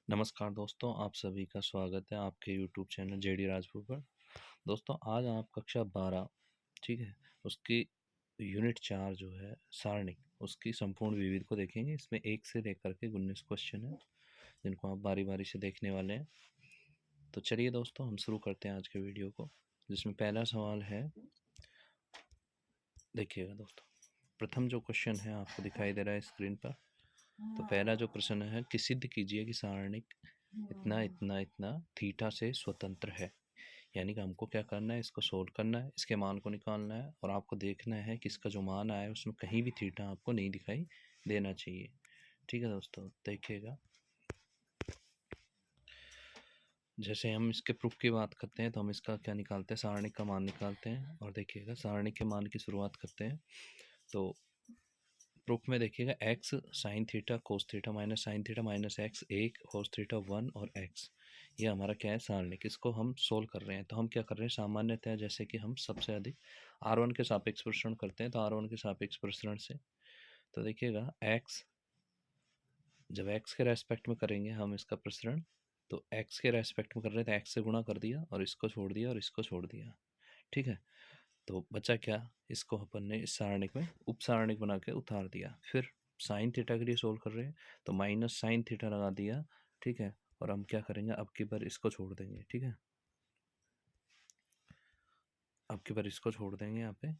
नमस्कार दोस्तों, आप सभी का स्वागत है आपके यूट्यूब चैनल जेडी राजपुर पर। दोस्तों आज आप कक्षा 12 ठीक है, उसकी यूनिट 4 जो है सारणिक, उसकी संपूर्ण विविध को देखेंगे। इसमें 1 से लेकर के 19 क्वेश्चन है जिनको आप बारी बारी से देखने वाले हैं। तो चलिए दोस्तों हम शुरू करते हैं आज के वीडियो को, जिसमें पहला सवाल है, देखिएगा दोस्तों। प्रथम जो क्वेश्चन है आपको दिखाई दे रहा है स्क्रीन पर। तो पहला जो प्रश्न है कि सिद्ध कीजिए कि सारणिक इतना इतना इतना थीटा से स्वतंत्र है। यानी कि हमको क्या करना है, इसको सोल्व करना है, इसके मान को निकालना है और आपको देखना है कि इसका जो मान आया है उसमें कहीं भी थीटा आपको नहीं दिखाई देना चाहिए। ठीक है दोस्तों, देखिएगा। जैसे हम इसके प्रूफ की बात करते हैं तो हम इसका क्या निकालते हैं, सारणिक का मान निकालते हैं। और देखिएगा सारणिक के मान की शुरुआत करते हैं। तो प्रूफ में देखिएगा x sine theta cos theta minus sine theta minus x एक कोस थीटा 1 और एक्स, ये हमारा क्या है, सारणिक। इसको हम सोल्व कर रहे हैं। तो हम क्या कर रहे हैं, सामान्यतः जैसे कि हम सबसे अधिक R1 के सापेक्ष प्रसरण करते हैं, तो R1 के सापेक्ष प्रसरण से तो देखिएगा एक्स, जब एक्स के रेस्पेक्ट में करेंगे हम इसका प्रसरण, तो एक्स के रेस्पेक्ट में कर रहे थे, एक्स से गुणा कर दिया और इसको छोड़ दिया और इसको छोड़ दिया। ठीक है, तो बचा क्या, इसको अपन ने इस सारणिक में उप सारणिक बना के उतार दिया। फिर साइन थीटा के लिए सोल्व कर रहे हैं तो माइनस साइन थीटा लगा दिया। ठीक है, और हम क्या करेंगे, अब की बार इसको छोड़ देंगे। ठीक है, अब की बार इसको छोड़ देंगे। यहाँ पे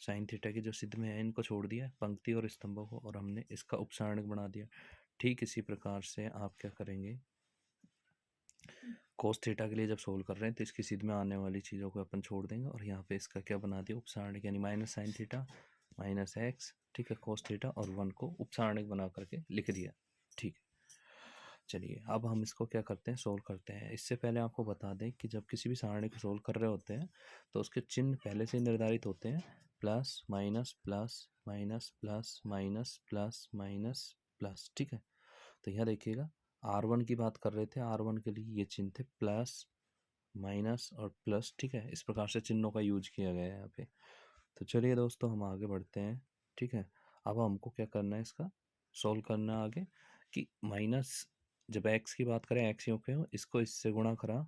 साइन थीटा की जो सिद्ध में है इनको छोड़ दिया, पंक्ति और स्तंभों को, और हमने इसका उप सारणिक बना दिया। ठीक इसी प्रकार से आप क्या करेंगे, कोस थीटा के लिए जब सोल्व कर रहे हैं तो इसकी सिद्ध में आने वाली चीज़ों को अपन छोड़ देंगे और यहाँ पे इसका क्या बना दिया, उपसारणिक, यानी minus sine theta minus x, ठीक है, कोस थीटा और 1 को उपसारणिक बना करके लिख दिया। ठीक है, चलिए अब हम इसको क्या करते हैं, सोल्व करते हैं। इससे पहले आपको बता दें कि जब किसी भी सारणी को सोल्व कर रहे होते हैं तो उसके चिन्ह पहले से ही निर्धारित होते हैं, plus minus plus minus plus minus plus minus plus. ठीक है, तो यहाँ देखिएगा R1 की बात कर रहे थे, R1 के लिए ये चिन्ह थे प्लस माइनस और प्लस। ठीक है, इस प्रकार से चिन्हों का यूज किया गया है यहाँ पे। तो चलिए दोस्तों हम आगे बढ़ते हैं। ठीक है, अब हमको क्या करना है, इसका सोल्व करना है आगे कि माइनस, जब एक्स की बात करें, एक्स यूँ क्यों, इसको इससे गुणा करा,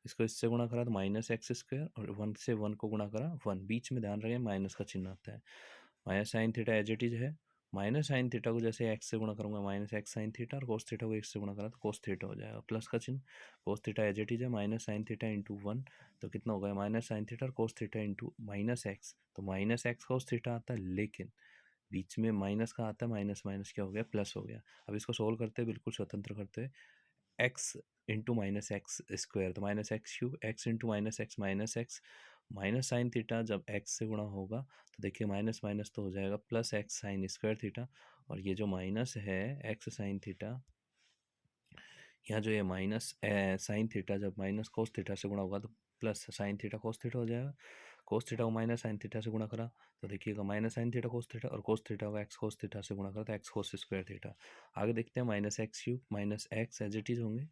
इसको इससे गुणा करा तो माइनस एक्स स्क्वायर, और 1 से 1 को गुणा करा 1, बीच में ध्यान रखें माइनस का चिन्ह आता है। Minus sine theta as it is है, माइनस साइन थीटा को जैसे एक्स से गुणा करूंगा माइनस एक्स साइन थीटा, और कोस थीटा को एक्स से गुणा करा तो कोस थीटा हो जाएगा, प्लस का चिन्ह। Cos theta as it is है, माइनस साइन थीटा इंटू 1, तो कितना हो गया, माइनस साइन थीटा और cos theta into minus x, तो माइनस एक्स कोस थीटा आता है, लेकिन बीच में माइनस का आता है, माइनस माइनस क्या हो गया, प्लस हो गया। अब इसको सोल्व करते हैं, बिल्कुल स्वतंत्र करते हैं, x into minus x square, तो minus x cube, x into minus x minus x, minus sine theta जब एक्स से गुणा होगा तो देखिए माइनस माइनस तो हो जाएगा plus x sine square theta, और ये जो माइनस है एक्स साइन थीटा, यहाँ जो ये माइनस साइन थीटा जब माइनस कोस थीटा से गुणा होगा तो plus sine theta cos theta हो जाएगा। कोस थीटा को माइनस साइन थीटा से गुणा करा तो देखिएगा minus sine theta cos theta, और कोस थीटा को एक्स कोस थीटा से गुणा करा तो एक्स कोस स्क्वायर थीटा। आगे देखते हैं, minus x cube minus x as it is होंगे।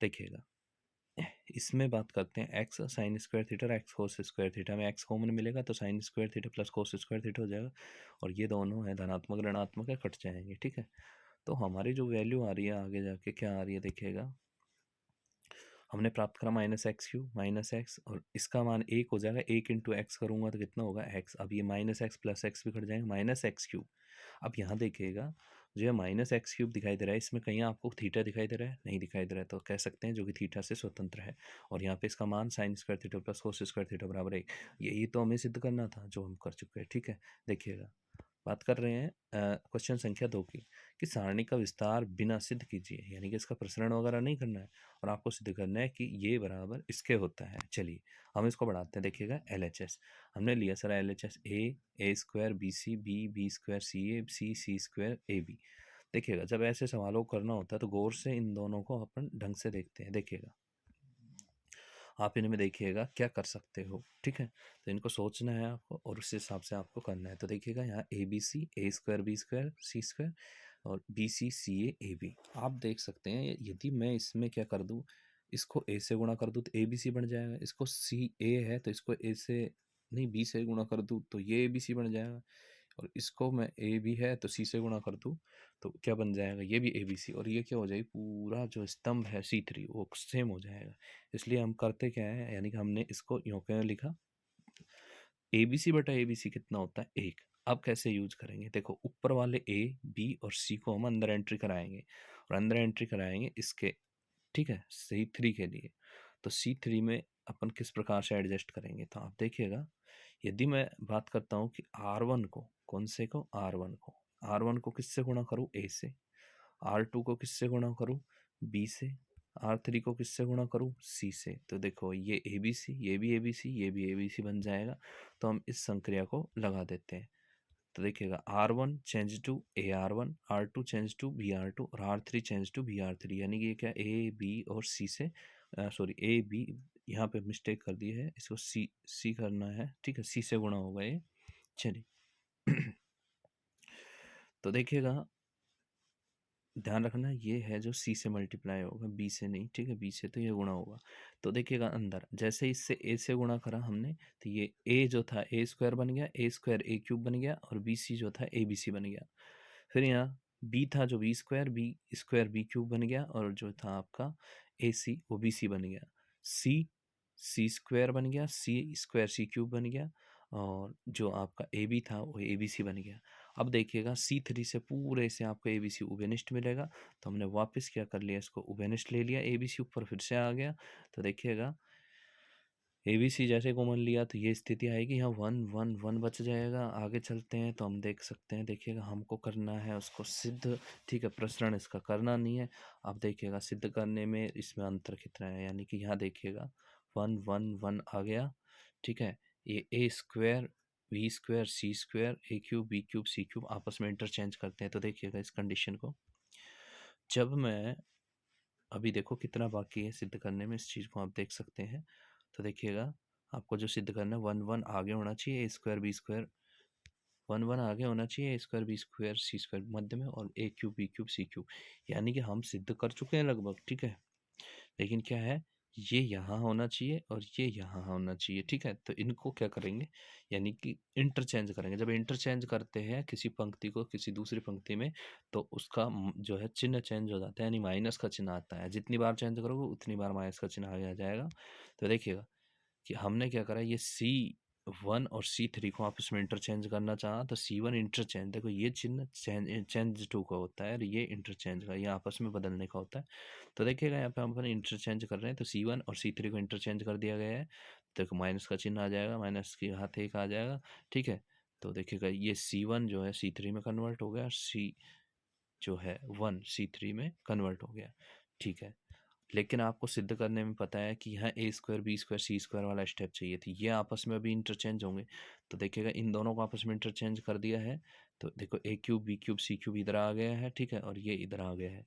देखिएगा इसमें बात करते हैं एक्स साइन स्क्वायर थीटा और एक्स कोस स्क्वायर थीटा, में एक्स कॉमन मिलेगा तो sine square theta plus cos square theta हो जाएगा, और ये दोनों है धनात्मक ऋणात्मक है, कट जाएंगे। ठीक है, तो हमारी जो वैल्यू आ रही है आगे जाके क्या आ रही है, देखिएगा हमने प्राप्त करा minus x Q minus x, और इसका मान 1 हो जाएगा, 1 इंटू एक्स करूँगा तो कितना होगा एक्स। अब ये माइनस एक्स प्लस एक्स भी कट जाएंगे, माइनस एक्स क्यूब। अब यहाँ देखिएगा जो है माइनस एक्स क्यूब दिखाई दे रहा है, इसमें कहीं आपको थीटा दिखाई दे रहा है, नहीं दिखाई दे रहा है, तो कह सकते हैं जो कि थीटा से स्वतंत्र है। और यहाँ पे इसका मान sign square theta plus cos square theta बराबर 1, यही तो हमें सिद्ध करना था जो हम कर चुके हैं। ठीक है, देखिएगा बात कर रहे हैं क्वेश्चन संख्या 2 की, कि सारणी का विस्तार बिना सिद्ध कीजिए, यानी कि इसका प्रसरण वगैरह नहीं करना है और आपको सिद्ध करना है कि ये बराबर इसके होता है। चलिए हम इसको बढ़ाते हैं, देखिएगा LHS हमने लिया sir, LHS a square B square C square a b. देखिएगा जब ऐसे सवालों को करना होता है तो गौर से इन दोनों को अपन ढंग से देखते हैं। देखिएगा आप इनमें देखिएगा क्या कर सकते हो। ठीक है, तो इनको सोचना है आपको और उस हिसाब से आपको करना है। तो देखिएगा यहाँ ABC ए स्क्वायर बी स्क्वायर सी स्क्वायर और BC CA AB, आप देख सकते हैं यदि मैं इसमें क्या कर दूँ, इसको A से गुणा कर दूँ तो ABC बन जाएगा, इसको CA है तो इसको A से नहीं B से गुणा कर दूँ तो ये ABC बन जाएगा, और इसको मैं ए बी है तो सी से गुणा कर दूँ तो क्या बन जाएगा, ये भी ए बी सी, और ये क्या हो जाएगी, पूरा जो स्तंभ है सी थ्री वो सेम हो जाएगा। इसलिए हम करते क्या है, यानी कि हमने इसको यूँ क्यों लिखा, ए बी सी बटा ए बी सी कितना होता है, एक। अब कैसे यूज करेंगे, देखो ऊपर वाले ए बी और सी को हम अंदर एंट्री कराएंगे, और अंदर एंट्री कराएंगे इसके, ठीक है, सी थ्री के लिए। तो सी थ्री में अपन किस प्रकार से एडजस्ट करेंगे, तो आप देखिएगा, यदि मैं बात करता हूँ कि आर वन को, कौन से को, आर वन को, आर वन को किससे गुणा करूँ, ए से, आर टू को किससे गुणा करूँ, बी से, आर थ्री को किससे गुणा करूँ, सी से। तो देखो ये ए बी सी, ये भी ए बी सी, ये भी ए बी सी बन जाएगा। तो हम इस संक्रिया को लगा देते हैं। तो देखिएगा R one change to A R one, R two change to B R two, और R three change to B R three, यानी कि ये क्या, ए बी और सी से, सॉरी ए बी, यहाँ पे मिस्टेक कर दी है, इसको सी सी करना है, ठीक है, सी से गुणा होगा ये। चलिए तो देखिएगा, ध्यान रखना ये है जो सी से मल्टीप्लाई होगा, बी से नहीं, ठीक है, बी से तो ये गुणा होगा। तो देखिएगा अंदर जैसे इससे ए से गुणा करा हमने, तो ये ए जो था ए स्क्वायर बन गया, ए स्क्वायर ए क्यूब बन गया, और बी सी जो था ए बी सी बन गया। फिर यहाँ बी था जो बी स्क्वायर बी क्यूब बन गया, और जो था आपका ए सी वो बी सी बन गया। सी सी स्क्वायर बन गया, सी स्क्वायर सी क्यूब बन गया, और जो आपका ए बी था वो ए बी सी बन गया। अब देखिएगा सी थ्री से पूरे से आपको ए बी सी उबेनिस्ट मिलेगा, तो हमने वापस क्या कर लिया, इसको उबेनिस्ट ले लिया, ए बी सी ऊपर फिर से आ गया। तो देखिएगा ए बी सी जैसे कॉमन लिया तो ये स्थिति आएगी, यहाँ वन वन वन बच जाएगा। आगे चलते हैं तो हम देख सकते हैं, देखिएगा हमको करना है उसको सिद्ध, ठीक है, प्रसरण इसका करना नहीं है। अब देखिएगा सिद्ध करने में इसमें अंतर कितना है, यानी कि यहाँ देखिएगा वन वन वन आ गया, ठीक है, ये ए स्क्वायर बी स्क्वायर सी स्क्वायर ए cube B cube C cube आपस में इंटरचेंज करते हैं। तो देखिएगा इस कंडीशन को, जब मैं, अभी देखो कितना बाकी है सिद्ध करने में, इस चीज़ को आप देख सकते हैं। तो देखिएगा आपको जो सिद्ध करना है, वन वन आगे होना चाहिए, A square B square, one one आगे होना चाहिए, A square B square C square मध्य में, और A cube B cube C cube, यानी कि हम सिद्ध कर चुके हैं लगभग, ठीक है। लेकिन क्या है, ये यहाँ होना चाहिए और ये यहाँ होना चाहिए, ठीक है। तो इनको क्या करेंगे, यानी कि इंटरचेंज करेंगे। जब इंटरचेंज करते हैं किसी पंक्ति को किसी दूसरी पंक्ति में, तो उसका जो है चिन्ह चेंज हो जाता है, यानी माइनस का चिन्ह आता है। जितनी बार चेंज करोगे उतनी बार माइनस का चिन्ह आगे आ जाएगा। तो देखिएगा कि हमने क्या करा, ये सी वन और सी थ्री को आपस में इंटरचेंज करना चाहा, तो सी वन इंटरचेंज, देखो ये चिन्ह चेंज टू का होता है, और ये इंटरचेंज का, ये आपस में बदलने का होता है। तो देखिएगा यहाँ पे हम अपन इंटरचेंज कर रहे हैं, तो सी वन और सी थ्री को इंटरचेंज कर दिया गया है, तो माइनस का चिन्ह आ जाएगा, माइनस के हाथ एक आ जाएगा, ठीक है। तो देखिएगा ये सी वन जो है सी थ्री में कन्वर्ट हो गया, और सी जो है वन सी थ्री में कन्वर्ट हो गया, ठीक है। लेकिन आपको सिद्ध करने में पता है कि यहाँ ए स्क्वायर बी स्क्वायर सी स्क्वायर वाला स्टेप चाहिए थी, ये आपस में अभी इंटरचेंज होंगे। तो देखिएगा इन दोनों को आपस में इंटरचेंज कर दिया है, तो देखो ए cube B cube C cube इधर आ गया है, ठीक है, और ये इधर आ गया है।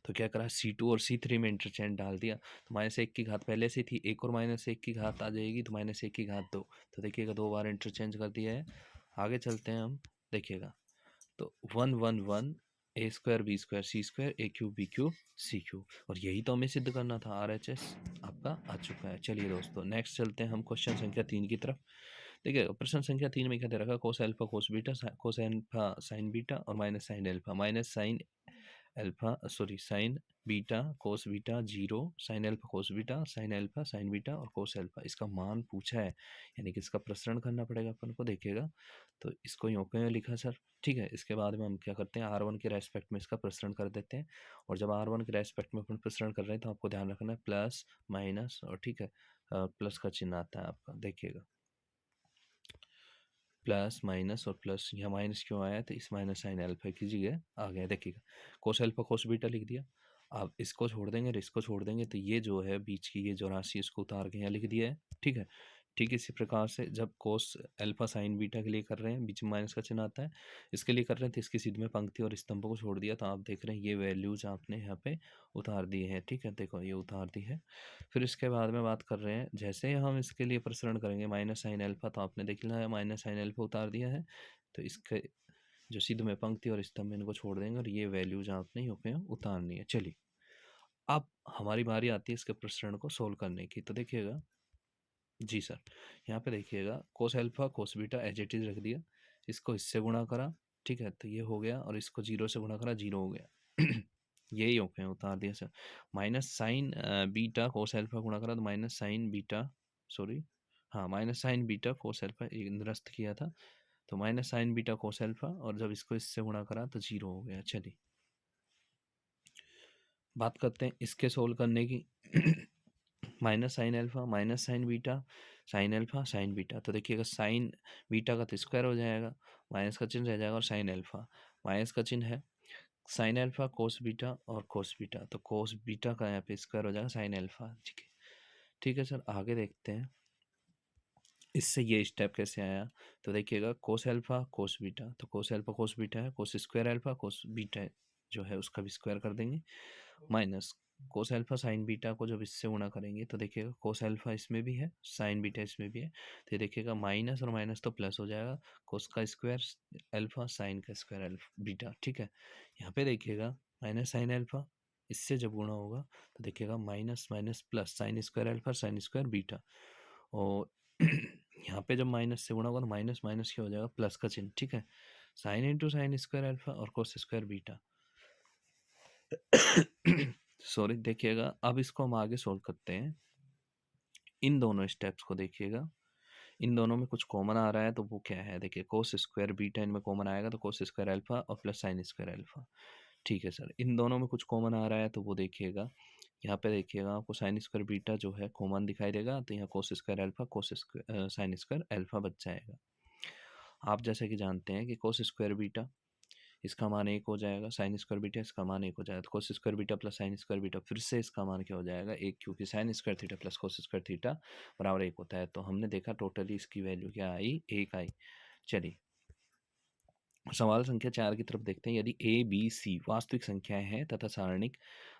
तो क्या करा, सी टू और सी थ्री में इंटरचेंज डाल दिया, तो माइनस एक की घात पहले से थी, एक और माइनस एक की घात आ जाएगी, तो माइनस एक की घात दो। तो देखिएगा दो बार इंटरचेंज कर दिया है। आगे चलते हैं हम, देखिएगा तो वन वन वन ए स्क्वायर बी स्क्वायर सी स्क्वायर ए cube B cube C cube, और यही तो हमें सिद्ध करना था। आर एच एस आपका आ चुका है। चलिए दोस्तों नेक्स्ट चलते हैं हम क्वेश्चन संख्या 3 की तरफ। देखिए प्रश्न संख्या 3 में क्या दे रखा है, cos alpha cos beta cos alpha sine beta और minus sine alpha, minus sine alpha sorry sine beta cos beta zero, sine alpha cos beta sine alpha sine beta और कोस अल्फा, इसका मान पूछा है, यानी कि इसका प्रसरण करना पड़ेगा अपन को। देखिएगा तो इसको यूँ क्यों लिखा सर, ठीक है। इसके बाद में हम क्या करते हैं, आर वन के रेस्पेक्ट में इसका प्रसरण कर देते हैं, और जब आर वन के रेस्पेक्ट में अपन प्रसरण कर रहे हैं तो आपको ध्यान रखना है प्लस माइनस, और ठीक है प्लस का चिन्ह आता है आपका, देखिएगा प्लस माइनस और प्लस, यहाँ माइनस क्यों आया, तो इस माइनस साइन अल्फा की जगह आ गया, देखिएगा कोस अल्फा कोस बीटा लिख दिया। अब इसको छोड़ देंगे और इसको छोड़ देंगे, तो ये जो है बीच की ये जो राशि इसको उतार के यहाँ लिख दिया है, ठीक है। ठीक इसी प्रकार से जब कोस अल्फा साइन बीटा के लिए कर रहे हैं, बीच में माइनस का चिन्ह आता है, इसके लिए कर रहे हैं, तो इसकी सीध में पंक्ति और स्तंभों को छोड़ दिया, तो आप देख रहे हैं ये वैल्यूज आपने यहाँ पे उतार दी है, ठीक है, देखो ये उतार दी है। फिर इसके बाद में बात कर रहे हैं, जैसे ही हम इसके लिए प्रसरण करेंगे माइनस साइन अल्फा, तो आपने देख लिया है माइनस साइन अल्फा उतार दिया है, तो इसके जो सिद्ध में पंक्ति और स्तंभ में इनको छोड़ देंगे, और ये वैल्यूज आपने यहाँ पे उतारनी है। चलिए अब हमारी बारी आती है इसके प्रसरण को सोल्व करने की। तो देखिएगा जी सर, यहाँ पे देखिएगा cos alpha cos beta as it is रख दिया, इसको इससे गुणा करा, ठीक है, तो ये हो गया, और इसको 0 से गुणा करा, 0 हो गया। यही हो गया, उतार दिया सर। माइनस साइन बीटा कोस एल्फा गुणा करा तो माइनस साइन बीटा, सॉरी, हाँ, माइनस साइन बीटा कोस एल्फा निरस्त किया था, तो माइनस साइन बीटा कोस एल्फा, और जब इसको इससे गुणा करा तो 0 हो गया। चलिए बात करते हैं इसके सोल्व करने की। Minus sine alpha minus sign beta sine alpha sign beta, तो देखिएगा साइन बीटा का तो स्क्वायर हो जाएगा, माइनस का चिन्ह रह जाएगा, और साइन एल्फा माइनस का चिन्ह है, साइन एल्फा कोस बीटा और कोस बीटा, तो कोस बीटा का यहाँ पे स्क्वायर हो जाएगा साइन एल्फा। ठीक है, ठीक है सर, आगे देखते हैं इससे ये स्टेप कैसे आया। तो देखिएगा कोस एल्फा कोस बीटा, तो कोस एल्फा कोस बीटा है, cos square alpha cos beta जो है उसका भी स्क्वायर कर देंगे, minus cos alpha sign beta को जब इससे गुणा करेंगे तो देखिएगा कोस एल्फा इसमें भी है, साइन बीटा इसमें भी है, तो ये देखिएगा माइनस और माइनस तो प्लस हो जाएगा, कोस का स्क्वायर एल्फा साइन का स्क्वायर एल्फा बीटा। ठीक है, यहाँ पे देखिएगा माइनस साइन एल्फा इससे जब गुणा होगा तो देखिएगा minus minus plus sine square alpha sine square beta, और यहाँ पे जब माइनस से गुणा होगा तो माइनस माइनस क्या हो जाएगा, प्लस का चिन्ह। ठीक है, sine into sine square alpha और कोस स्क्वायर बीटा। सॉरी, देखिएगा अब इसको हम आगे सोल्व करते हैं। इन दोनों स्टेप्स को देखिएगा, इन दोनों में कुछ कॉमन आ रहा है, तो वो क्या है, देखिए कोस स्क्वायर बीटा इनमें कॉमन आएगा, तो कोस स्क्वायर अल्फा और प्लस साइन स्क्वायर अल्फा। ठीक है सर, इन दोनों में कुछ कॉमन आ रहा है, तो वो देखिएगा यहाँ पे, देखिएगा आपको साइन स्क्वायर बीटा जो है कॉमन दिखाई देगा, तो यहाँ cos square alpha cos square sine square alpha बच जाएगा। आप जैसे कि जानते हैं कि कोस स्क्वायर बीटा इसका मान 1 हो जाएगा, साइन स्क्वायर बीटा इसका मान 1 हो जाएगा, तो cos square beta plus sine square beta फिर से इसका मान क्या हो जाएगा 1, क्योंकि sign square theta plus cos square theta बराबर 1 होता है। तो हमने देखा टोटली इसकी वैल्यू क्या आई, 1 आई। चलिए सवाल संख्या 4 की तरफ देखते हैं। यदि ए बी सी वास्तविक संख्याएं हैं तथा सारणिक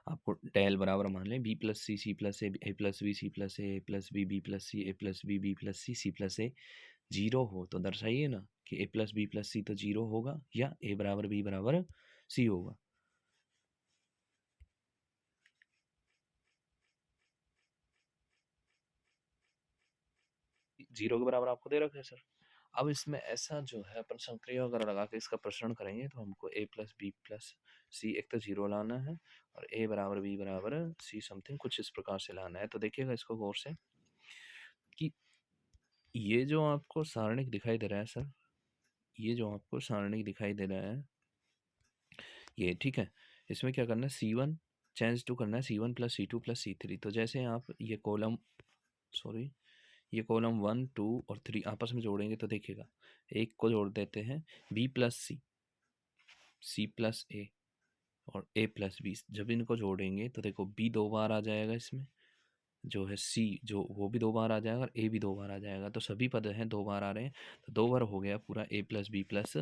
आपको डेल बराबर मान लें B plus C plus A plus B C plus A plus B plus C A plus B plus C plus A 0 हो, तो दर्शाइए ना कि A plus B plus C तो 0 होगा या ए बराबर बी बराबर सी होगा। जीरो के बराबर आपको दे रखा है सर। अब इसमें ऐसा जो है अपन संक्रिया वगैरह लगा के इसका प्रश्न करेंगे, तो हमको ए प्लस बी प्लस सी एक तो जीरो लाना है, और ए बराबर बी बराबर सी समथिंग कुछ इस प्रकार से लाना है। तो देखिएगा इसको गौर से कि ये जो आपको सारणिक दिखाई दे रहा है सर, ये जो आपको सारणिक दिखाई दे रहा है ये, ठीक है, इसमें क्या करना है, C1 चेंज टू करना है C1 plus C2 plus C3। तो जैसे आप ये कॉलम, सॉरी, ये कॉलम 1 2 और 3 आपस में जोड़ेंगे तो देखिएगा एक को जोड़ देते हैं बी प्लस सी प्लस ए और ए प्लस बी, जब इनको जोड़ेंगे तो देखो बी 2 बार आ जाएगा, इसमें जो है सी जो वो भी 2 बार आ जाएगा और ए भी 2 बार आ जाएगा, तो सभी पद हैं 2 बार आ रहे हैं, तो 2 बार हो गया पूरा ए प्लस बी प्लस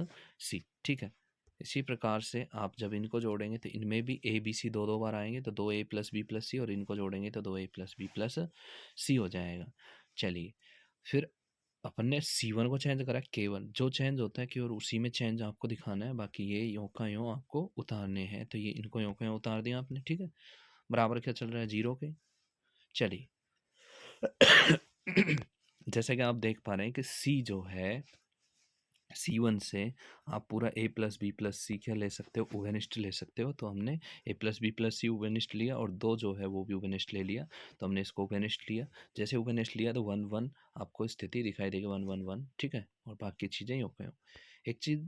सी। ठीक है, इसी प्रकार से आप जब इनको जोड़ेंगे तो इनमें भी ए बी सी 2 बार आएंगे, तो 2 ए प्लस बी प्लस सी, और इनको जोड़ेंगे तो 2 ए प्लस बी प्लस सी हो जाएगा। चलिए फिर अपन ने C1 को चेंज करा, K1 जो चेंज होता है केवल उसी में चेंज आपको दिखाना है, बाकी ये यों का यों आपको उतारने हैं, तो ये इनको यों का यों उतार दिया आपने। ठीक है, बराबर क्या चल रहा है 0 के। चलिए जैसे कि आप देख पा रहे हैं कि C जो है C1 से आप पूरा a प्लस बी प्लस सी क्या ले सकते हो, उभयनिष्ठ ले सकते हो, तो हमने a प्लस बी प्लस सी उभयनिष्ठ लिया और 2 जो है वो भी उभयनिष्ठ ले लिया, तो हमने इसको उभयनिष्ठ लिया। जैसे उभयनिष्ठ लिया तो 1 1 आपको स्थिति दिखाई देगी 1 1 1। ठीक है, और बाकी चीज़ें यूँ पे हो। एक चीज़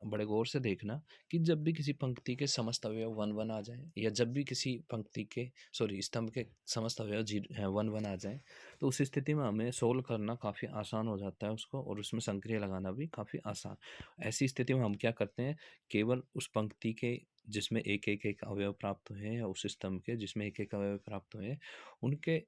बड़े गौर से देखना कि जब भी किसी पंक्ति के समस्त अवयव 1 1 आ जाए, या जब भी किसी पंक्ति के सॉरी स्तंभ के समस्त अवयव 1 1 आ जाए, तो उस स्थिति में हमें सोल्व करना काफ़ी आसान हो जाता है उसको, और उसमें संक्रिया लगाना भी काफ़ी आसान। ऐसी स्थिति में हम क्या करते हैं, केवल उस पंक्ति के जिसमें एक एक एक अवयव प्राप्त हुए हैं, या उस स्तंभ के जिसमें एक एक अवयव प्राप्त हुए हैं, उनके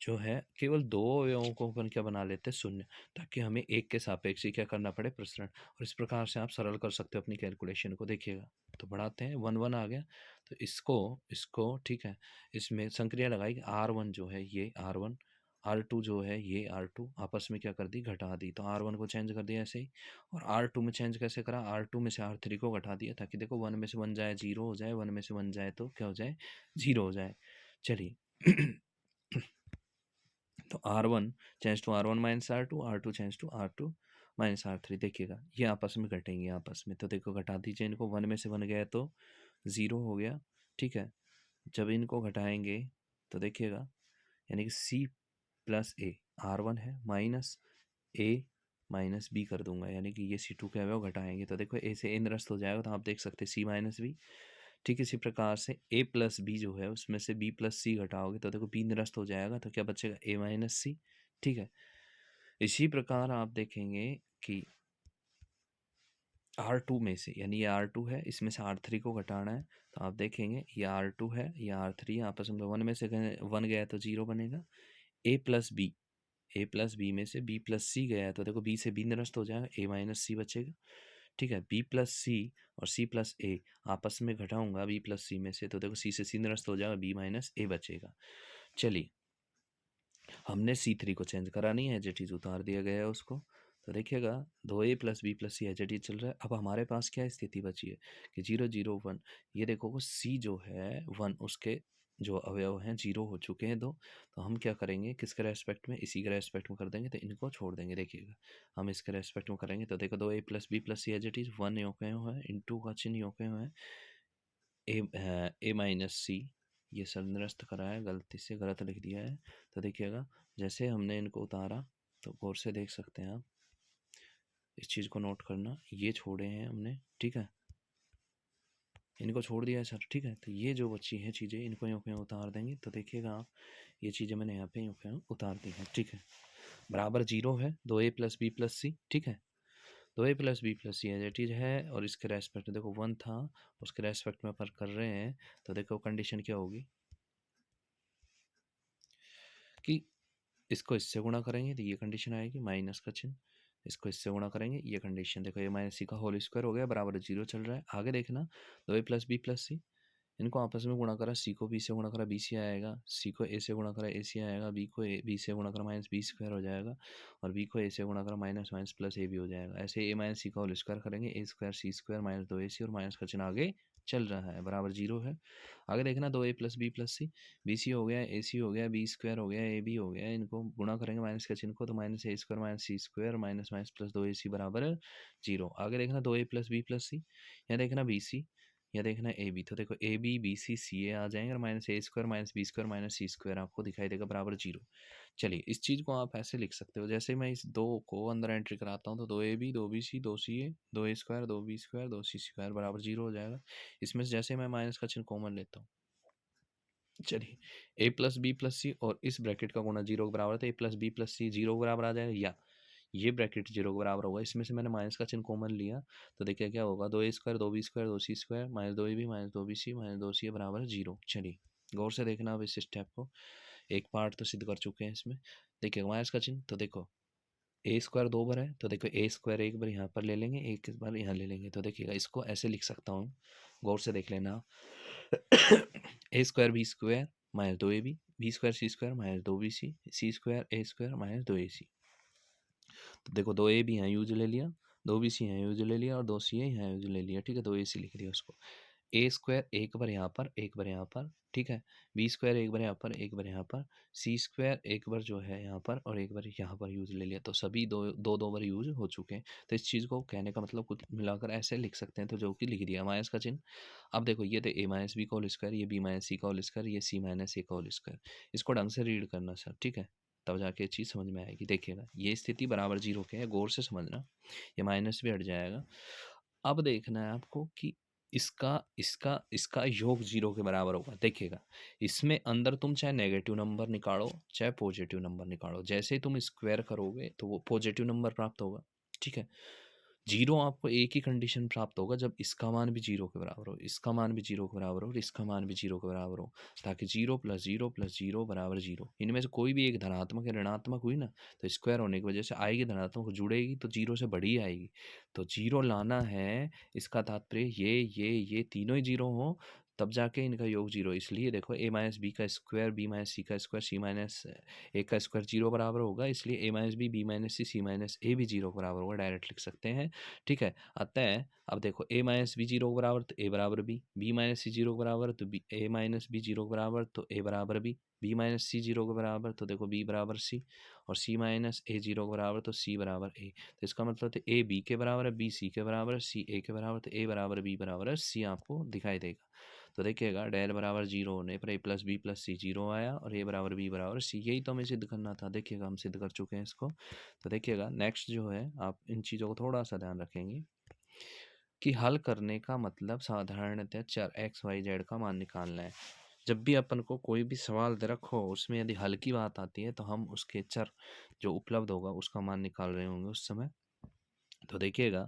जो है केवल 2 अवयवों को अपन क्या बना लेते हैं, शून्य, ताकि हमें एक के सापेक्ष ही क्या करना पड़े, प्रसरण। और इस प्रकार से आप सरल कर सकते हो अपनी कैलकुलेशन को। देखिएगा तो बढ़ाते हैं 1 1 आ गया, तो इसको इसको ठीक है, इसमें संक्रिया लगाई R1 जो है ये R1, R2 जो है ये R2, आपस में क्या कर दी, घटा दी, तो R1 को चेंज कर दिया ऐसे ही, और R2 में चेंज कैसे करा, R2 में से R3 को घटा दिया, ताकि देखो 1 में से 1 जाए 0 हो जाए, 1 में से 1 जाए तो क्या हो जाए, 0 हो जाए। चलिए तो R1 change to R1 minus R2, R2 change to R2, -R3 देखिएगा ये आपस में घटेंगे आपस में, तो देखो घटा दीजिए इनको, 1 में से 1 गया तो 0 हो गया, ठीक है। जब इनको घटाएंगे तो देखिएगा यानी कि C प्लस ए, R1 है माइनस ए माइनस बी कर दूंगा, यानी कि ये C2 क्या है वो घटाएंगे, तो देखो ए से ए निरस्त हो जाएगा, तो आप देख सकते हैं C माइनस बी। ठीक इसी प्रकार से ए प्लस बी जो है उसमें से बी प्लस सी घटाओगे तो देखो बी निरस्त हो जाएगा, तो क्या बचेगा ए माइनस सी। ठीक है, इसी प्रकार आप देखेंगे कि R2 में से, यानी ये R2 है, इसमें से R3 को घटाना है, तो आप देखेंगे ये R2 है, ये R3 है, आपस में 1 में से 1 गया तो 0 बनेगा। ए प्लस बी, ए प्लस बी में से बी प्लस सी गया है, तो देखो बी से बी निरस्त हो जाएगा, ए माइनस सी बचेगा। ठीक है, बी प्लस सी और सी प्लस ए आपस में घटाऊंगा बी प्लस सी में से, तो देखो सी से सी निरस्त हो जाएगा, बी माइनस ए बचेगा। चलिए, हमने C3 को चेंज करा नहीं है, एज इट इज उतार दिया गया है उसको, तो देखिएगा 2a plus B plus C as it is चल रहा है। अब हमारे पास क्या स्थिति बची है कि 0 0 1, ये देखो वो C जो है 1, उसके जो अवयव हैं 0 हो चुके हैं 2, तो हम क्या करेंगे, किसके रेस्पेक्ट में, इसी के रेस्पेक्ट में कर देंगे, तो इनको छोड़ देंगे। देखिएगा हम इसके रेस्पेक्ट में करेंगे तो देखो 2a plus B plus C as it is 1 योके हुए हैं, इंटू का चिन्ह योके हुए हैं, ए माइनस सी, ये सब निरस्त करा है, गलती से गलत लिख दिया है। तो देखिएगा जैसे हमने इनको उतारा तो गौर से देख सकते हैं आप, इस चीज़ को नोट करना, ये छोड़े हैं हमने, ठीक है, इनको छोड़ दिया है सर, ठीक है। तो ये जो बची हैं चीज़ें, इनको यूँ कहीं उतार देंगे, तो देखिएगा आप ये चीज़ें मैंने यहाँ पे यूँ कहीं उतार दी हैं, ठीक है। बराबर 0 है 2a प्लस बी प्लस सी, ठीक है, 2a plus B plus C as it is है, और इसके रेस्पेक्ट में देखो 1 था, उसके रेस्पेक्ट में अपन कर रहे हैं, तो देखो कंडीशन क्या होगी कि इसको इससे गुणा करेंगे तो ये कंडीशन आएगी, माइनस का चिन्ह, इसको इससे गुणा करेंगे, ये कंडीशन देखो, ये माइनस सी का होल स्क्वायर हो गया, बराबर 0 चल रहा है। आगे देखना 2a प्लस बी प्लस सी, इनको आपस में गुणा करा, सी को बी से गुणा करा बी सी आएगा, सी को ए से गुणा करा ए सी आएगा, बी को ए बी से गुणा करा माइनस बी स्क्वायर हो जाएगा, और बी को ए से गुणा करा माइनस माइनस प्लस ए भी हो जाएगा। ऐसे ए माइनस सी का होल स्क्वायर करेंगे, ए स्क्वायर सी स्क्वायर माइनस 2ac, और माइनस का चिन्ह आगे चल रहा है, बराबर 0 है। आगे देखना 2a प्लस बी प्लस सी, बी सी हो गया, ए सी हो गया, बी स्क्वायर हो गया, ए बी हो गया, इनको गुणा करेंगे माइनस का चिन्ह को, तो minus A square minus C square minus minus plus 2ac बराबर 0। आगे देखना 2a प्लस बी प्लस सी, यहाँ देखना बी सी, या देखना ए बी, तो देखो ए बी बी सी सी ए आ जाएंगे, और minus A square minus B square minus C square आपको दिखाई देगा, बराबर 0। चलिए, इस चीज़ को आप ऐसे लिख सकते हो, जैसे मैं इस 2 को अंदर एंट्री कराता हूँ, तो 2ab 2bc 2ca 2a square 2b square 2c square बराबर 0 हो जाएगा। इसमें से जैसे मैं माइनस का चिन्ह कॉमन लेता हूँ, चलिए, ए प्लस बी प्लस सी और इस ब्रैकेट का गुना 0 के बराबर है, तो ए प्लस बी प्लस सी 0 के बराबर आ जाएगा, या ये ब्रैकेट 0 के बराबर होगा, इसमें से मैंने माइनस का चिन्ह कॉमन लिया, तो देखिए क्या होगा, 2a square 2b square 2c square minus 2ab minus 2bc minus 2c बराबर 0। चलिए, गौर से देखना अब इस स्टेप को, एक पार्ट तो सिद्ध कर चुके हैं इसमें। देखिए माइनस का चिन्ह, तो देखो ए स्क्वायर 2 बार है, तो देखो ए स्क्वायर एक बार यहाँ पर ले लेंगे, एक बार यहाँ ले लेंगे, तो देखिएगा इसको ऐसे लिख सकता हूँ, गौर से देख लेना। A square B square minus 2ab, B square C square minus 2bc, C square A square minus 2ac। तो देखो 2a भी यहाँ यूज ले लिया, 2bc यहाँ यूज ले लिया, और 2ca यहाँ यूज ले लिया, ठीक है, 2ac लिख दिया उसको। ए स्क्वायर एक बार यहाँ पर, एक बार यहाँ पर, ठीक है, बी स्क्वायर एक बार यहाँ पर, एक बार यहाँ पर, सी स्क्वायर एक बार जो है यहाँ पर, और एक बार यहाँ पर यूज ले लिया, तो सभी दो बार यूज हो चुके हैं। तो इस चीज़ को कहने का मतलब कुछ मिलाकर ऐसे लिख सकते हैं, तो जो कि लिख दिया माइनस का चिन्ह। अब देखो ये तो ए माइनस बी का होल स्क्वायर, ये बी माइनस सी का होल स्क्वायर, ये सी माइनस ए का होल स्क्वायर, इसको ढंग से रीड करना सर, ठीक है, तब जाके चीज़ समझ में आएगी। देखिएगा ये स्थिति बराबर 0 के है, गौर से समझना, ये माइनस भी हट जाएगा। अब देखना है आपको कि इसका इसका इसका योग 0 के बराबर होगा। देखिएगा इसमें अंदर तुम चाहे नेगेटिव नंबर निकालो चाहे पॉजिटिव नंबर निकालो, जैसे ही तुम स्क्वायर करोगे तो वो पॉजिटिव नंबर प्राप्त होगा, ठीक है। 0 आपको एक ही कंडीशन प्राप्त होगा, जब इसका मान भी 0 के बराबर हो, इसका मान भी 0 के बराबर हो, और इसका मान भी 0 के बराबर हो, ताकि 0 प्लस 0 प्लस 0 बराबर 0, इनमें से कोई भी एक धनात्मक या ऋणात्मक हुई ना, तो स्क्वायर होने की वजह से आएगी, धनात्मक जुड़ेगी तो 0 से बड़ी आएगी, तो 0 लाना है, इसका तात्पर्य ये तीनों ही 0 हो, तब जाके इनका योग 0। इसलिए देखो ए माइनस बी का स्क्वायर बी माइनस सी का स्क्वायर सी माइनस ए का स्क्वायर 0 बराबर होगा, इसलिए ए माइनस बी माइनस सी माइनस ए भी 0 बराबर होगा, डायरेक्ट लिख सकते हैं, ठीक है। अतः अब देखो ए माइनस बी 0 के बराबर तो ए बराबर बी माइनस सी 0 के बराबर तो बी, ए माइनस बी 0 के बराबर तो ए बराबर बी माइनस सी 0 के बराबर तो देखो बी बराबर सी, और सी माइनस ए जीरो के बराबर, तो सी बराबर ए। तो इसका मतलब तो ए बी के बराबर है, बी सी के बराबर है, सी ए के बराबर, तो ए बराबर बी बराबर है सी आपको दिखाई देगा। तो देखिएगा डेल बराबर जीरो होने पर ए प्लस बी प्लस सी जीरो आया और ए बराबर बी बराबर सी, यही तो हमें सिद्ध करना था। देखिएगा हम सिद्ध कर चुके हैं इसको। तो देखिएगा नेक्स्ट जो है, आप इन चीज़ों को थोड़ा सा ध्यान रखेंगे कि हल करने का मतलब साधारणतः चर एक्स वाई जेड का मान निकालना है। जब भी अपन को कोई भी सवाल दे रखो उसमें यदि हल की बात आती है तो हम उसके चर जो उपलब्ध होगा उसका मान निकाल रहे होंगे उस समय। तो देखिएगा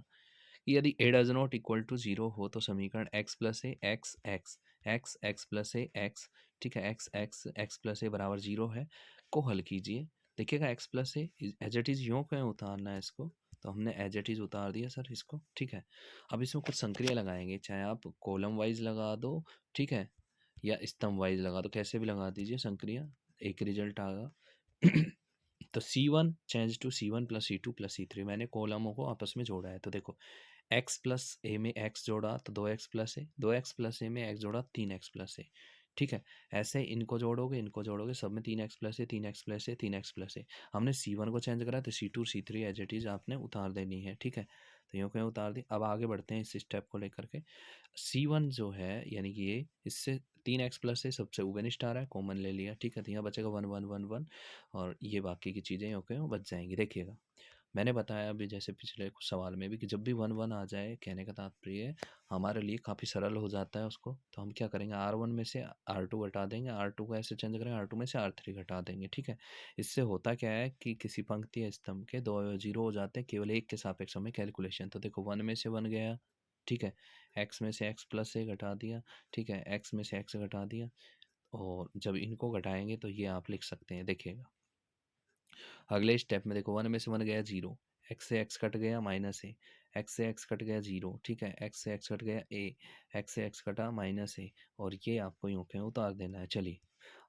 कि यदि A does not equal to zero हो तो समीकरण x plus A x x x x plus A x, ठीक है, x x x plus A बराबर जीरो है, को हल कीजिए। देखिएगा x plus A as it is यूँ कहीं उतारना है इसको, तो हमने एज इट इज़ उतार दिया सर इसको, ठीक है। अब इसमें कुछ संक्रिया लगाएंगे, चाहे आप कॉलम वाइज लगा दो, ठीक है, या स्तंभ वाइज लगा दो, कैसे भी लगा दीजिए संक्रिया, एक रिजल्ट आएगा। तो C1 change to C1 plus C2 plus C3, मैंने कॉलमों को आपस में जोड़ा है। तो देखो x प्लस ए में x जोड़ा तो 2x प्लस ए, 2x प्लस ए में x जोड़ा 3x प्लस ए, ठीक है। ऐसे इनको जोड़ोगे सब में 3x प्लस ए 3x प्लस ए 3x प्लस ए। हमने C1 को चेंज करा तो C2 C3 as it is आपने उतार देनी है, ठीक है। तो यूँ क्यों उतार दी। अब आगे बढ़ते हैं इस स्टेप को लेकर के। C1 जो है यानी कि ये इससे 3x प्लस से सबसे ऊपर स्टार है, कॉमन ले लिया, ठीक है। तो यहाँ बचेगा 1 1 1 1 और ये बाकी की चीज़ें ओके बच जाएंगी। देखिएगा मैंने बताया अभी जैसे पिछले कुछ सवाल में भी कि जब भी 1 1 आ जाए, कहने का तात्पर्य हमारे लिए काफ़ी सरल हो जाता है उसको। तो हम क्या करेंगे, R1 में से R2 घटा देंगे, R2 को ऐसे चेंज करेंगे, R2 में से R3 घटा देंगे, ठीक है। इससे होता क्या है कि किसी पंक्ति या स्तंभ के दो जीरो हो जाते हैं केवल एक के सापेक्ष में कैलकुलेशन। तो देखो 1 में से 1 गया, ठीक है, x में से x प्लस ए घटा दिया, ठीक है, x में से x घटा दिया, और जब इनको घटाएंगे तो ये आप लिख सकते हैं। देखिएगा अगले स्टेप में देखो 1 में से 1 गया जीरो, x से x कट गया माइनस ए, x से x कट गया जीरो, ठीक है, x से x कट गया a, x से x कटा माइनस ए, और ये आपको यूँ कहीं उतार देना है। चलिए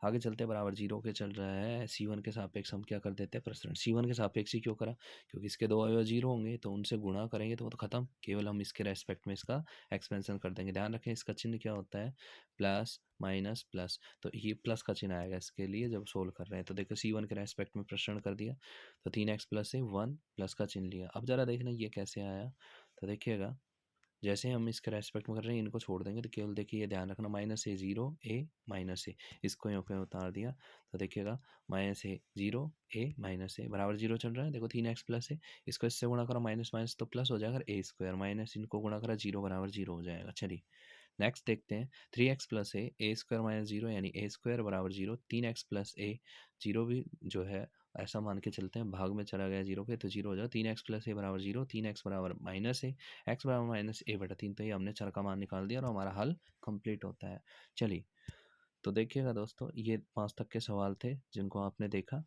आगे चलते बराबर जीरो के चल रहा है, C1 के सापेक्ष हम क्या कर देते हैं प्रसरण। C1 के सापेक्ष ही क्यों करा, क्योंकि इसके दो अवयव जीरो होंगे तो उनसे गुणा करेंगे तो वो तो खत्म, केवल हम इसके रेस्पेक्ट में इसका एक्सपेंशन कर देंगे। ध्यान रखें इसका चिन्ह क्या होता है, प्लस माइनस प्लस, तो ये प्लस का चिन्ह आएगा इसके लिए जब सोल्व कर रहे हैं। तो देखो C1 के रेस्पेक्ट में प्रसरण कर दिया तो 3x प्लस से 1 प्लस का चिन्ह लिया। अब ज़रा देखना ये कैसे आया, तो देखिएगा जैसे हम इसके रेस्पेक्ट में कर रहे हैं इनको छोड़ देंगे तो केवल देखिए ये ध्यान रखना माइनस ए जीरो ए माइनस ए, इसको यहाँ पे उतार दिया तो देखिएगा माइनस ए जीरो ए माइनस ए बराबर जीरो चल रहा है। देखो 3x प्लस है, इसको इससे गुणा करो माइनस माइनस तो प्लस हो जाएगा, ए स्क्वायर माइनस इनको गुणा करा जीरो बराबर जीरो हो जाएगा। चलिए नेक्स्ट देखते हैं 3x प्लस ए स्क्वायर माइनस जीरो यानी ए स्क्वायर बराबर जीरो, 3x प्लस ए जीरो भी जो है ऐसा मान के चलते हैं भाग में चला गया जीरो के तो जीरो हो जाएगा, 3x प्लस ए बराबर जीरो, 3x बराबर माइनस ए, एक्स बराबर माइनस ए बटा 3, तो ये हमने चर का मान निकाल दिया और हमारा हल कंप्लीट होता है। चलिए तो देखिएगा दोस्तों ये 5 तक के सवाल थे जिनको आपने देखा।